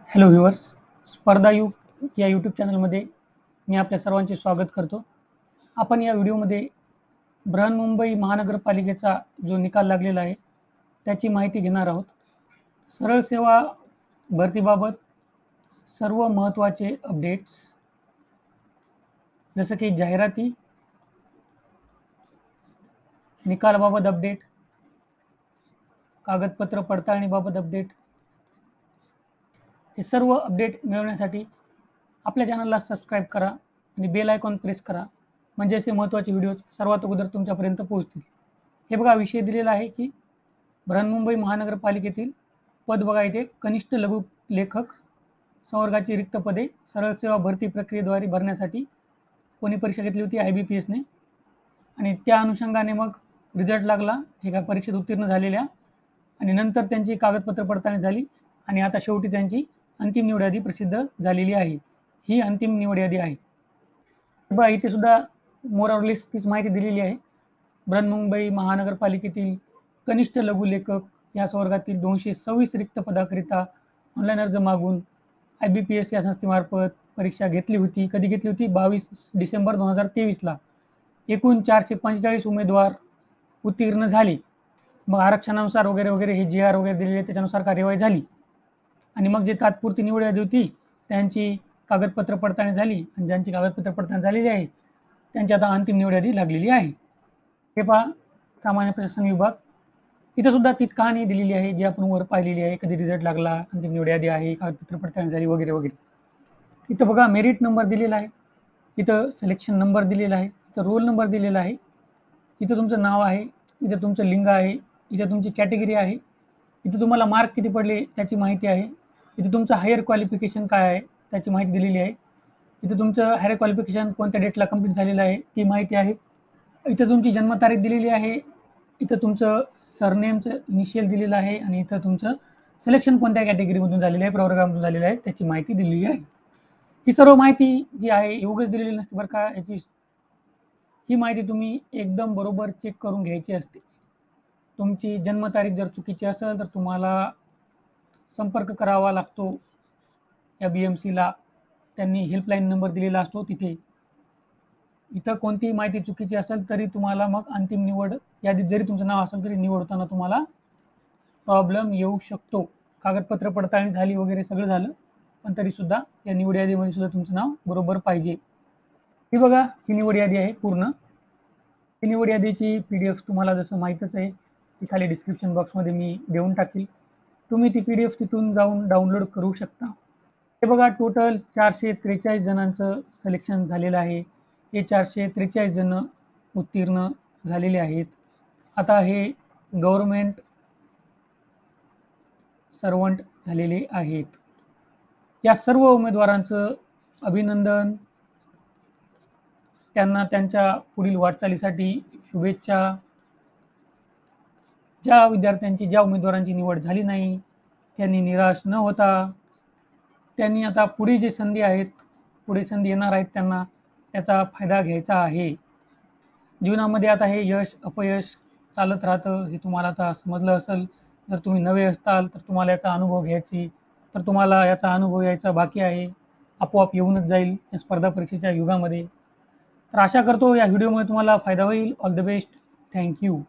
Hello viewers, स्पर्धा युग या यूट्यूब चॅनलमध्ये मी आपल्या सर्वांचे स्वागत करतो. आपण या व्हिडिओमध्ये बृहन्मुंबई महानगरपालिकेचा जो निकाल लागलेला आहे त्याची माहिती घेणार आहोत. सरळ सेवा भरतीबाबत सर्व महत्त्वाचे अपडेट्स, जसं की जाहिराती, निकालाबाबत अपडेट, कागदपत्र पडताळणीबाबत अपडेट, हे सर्व अपडेट मिळवण्यासाठी आपल्या चॅनलला सबस्क्राईब करा आणि बेल आयकॉन प्रेस करा, म्हणजे असे महत्त्वाचे व्हिडिओज सर्वात अगोदर तुमच्यापर्यंत पोहोचतील. हे बघा, विषय दिलेला आहे की बृहन्मुंबई महानगरपालिकेतील पद बघा इथे कनिष्ठ लघु लेखक संवर्गाची रिक्त पदे सरळ सेवा भरती प्रक्रियेद्वारे भरण्यासाठी कोणी परीक्षा घेतली होती, IBPSने, आणि त्या अनुषंगाने मग रिझल्ट लागला. हे का परीक्षेत उत्तीर्ण झालेल्या आणि नंतर त्यांची कागदपत्र पडताळणी झाली आणि आता शेवटी त्यांची अंतिम निवड यादी प्रसिद्ध झालेली आहे. ही अंतिम निवड यादी आहे. बघा, इथे सुद्धा मोर ऑर लेस तीच माहिती दिलेली आहे. बृहन्मुंबई महानगरपालिकेतील कनिष्ठ लघु लेखक या संवर्गातील 226 रिक्त पदाकरिता ऑनलाईन अर्ज मागून IBPS या संस्थेमार्फत परीक्षा घेतली होती. कधी घेतली होती? 22 डिसेंबर 2023ला. एकूण 445 उमेदवार उत्तीर्ण झाले. मग आरक्षणानुसार वगैरे वगैरे हे GR वगैरे दिलेले, त्याच्यानुसार कार्यवाही झाली आणि मग जे तात्पुरती निवड यादी होती त्यांची कागदपत्र पडताळणी झाली आणि ज्यांची कागदपत्र पडताळणी झालेली आहे त्यांची आता अंतिम निवड यादी लागलेली आहे. हे पहा, सामान्य प्रशासन विभाग. इथं सुद्धा तीच कहाणी दिलेली आहे जी आपण वर पाहिलेली आहे. कधी रिझल्ट लागला, अंतिम निवड यादी आहे, कागदपत्र पडताळणी झाली वगैरे वगैरे. इथं बघा, मेरिट नंबर दिलेला आहे, इथं सिलेक्शन नंबर दिलेला आहे, इथं रोल नंबर दिलेला आहे, इथं तुमचं नाव आहे, इथं तुमचं लिंग आहे, इथं तुमची कॅटेगरी आहे, इथं तुम्हाला मार्क किती पडले त्याची माहिती आहे, इथं तुमचं हायर क्वालिफिकेशन काय आहे त्याची माहिती दिलेली आहे, इथं तुमचं हायर क्वालिफिकेशन कोणत्या डेटला कंप्लीट झालेलं आहे ती माहिती आहे, इथं तुमची जन्मतारीख दिलेली आहे, इथं तुमचं सरनेमचं इनिशियल दिलेलं आहे आणि इथं तुमचं सिलेक्शन कोणत्या कॅटेगरीमधून झालेलं आहे, प्रवर्गामधून झालेलं आहे त्याची माहिती दिलेली आहे. ही सर्व माहिती जी आहे एवढंच दिलेली नसते बरं का. ही माहिती तुम्ही एकदम बरोबर चेक करून घ्यायची असते. तुमची जन्मतारीख जर चुकीची असेल तर तुम्हाला संपर्क करावा लागतो या BMCला. त्यांनी हेल्पलाईन नंबर दिलेला असतो तिथे. इथं कोणतीही माहिती चुकीची असेल तरी तुम्हाला मग अंतिम निवड यादीत जरी तुमचं नाव असेल तरी निवड होताना तुम्हाला प्रॉब्लेम येऊ शकतो. कागदपत्र पडताळणी झाली वगैरे सगळं झालं, पण तरीसुद्धा या निवड यादीमध्ये सुद्धा तुमचं नाव बरोबर पाहिजे. ही बघा, ही निवड यादी आहे पूर्ण. ही निवड यादीची PDF तुम्हाला जसं माहीतच आहे ती खाली डिस्क्रिप्शन बॉक्समध्ये मी देऊन टाकील. तुम्ही ती PDF तिथून जाऊन डाउनलोड करू शकता. हे बघा, टोटल 443 जणांचं सिलेक्शन झालेलं आहे. हे 443 जण उत्तीर्ण झालेले आहेत. आता हे गव्हर्मेंट सर्वंट झालेले आहेत. या सर्व उमेदवारांचं अभिनंदन. त्यांना त्यांच्या पुढील वाटचालीसाठी शुभेच्छा. ज्या विद्यार्थ्यांची, ज्या उमेदवारांची निवड झाली नाही त्यांनी निराश न होता त्यांनी आता पुढे जे संधी आहेत, पुढे संधी येणार आहेत, त्यांना त्याचा फायदा घ्यायचा आहे. जीवनामध्ये आता हे यश अपयश चालत राहतं, हे तुम्हाला आता समजलं असेल. जर तुम्ही नवे असताल तर तुम्हाला याचा अनुभव घ्यायची, तर तुम्हाला याचा अनुभव यायचा बाकी आहे. आपोआप येऊनच जाईल या स्पर्धा परीक्षेच्या युगामध्ये. तर आशा करतो या व्हिडिओमुळे तुम्हाला फायदा होईल. All the best. Thank you.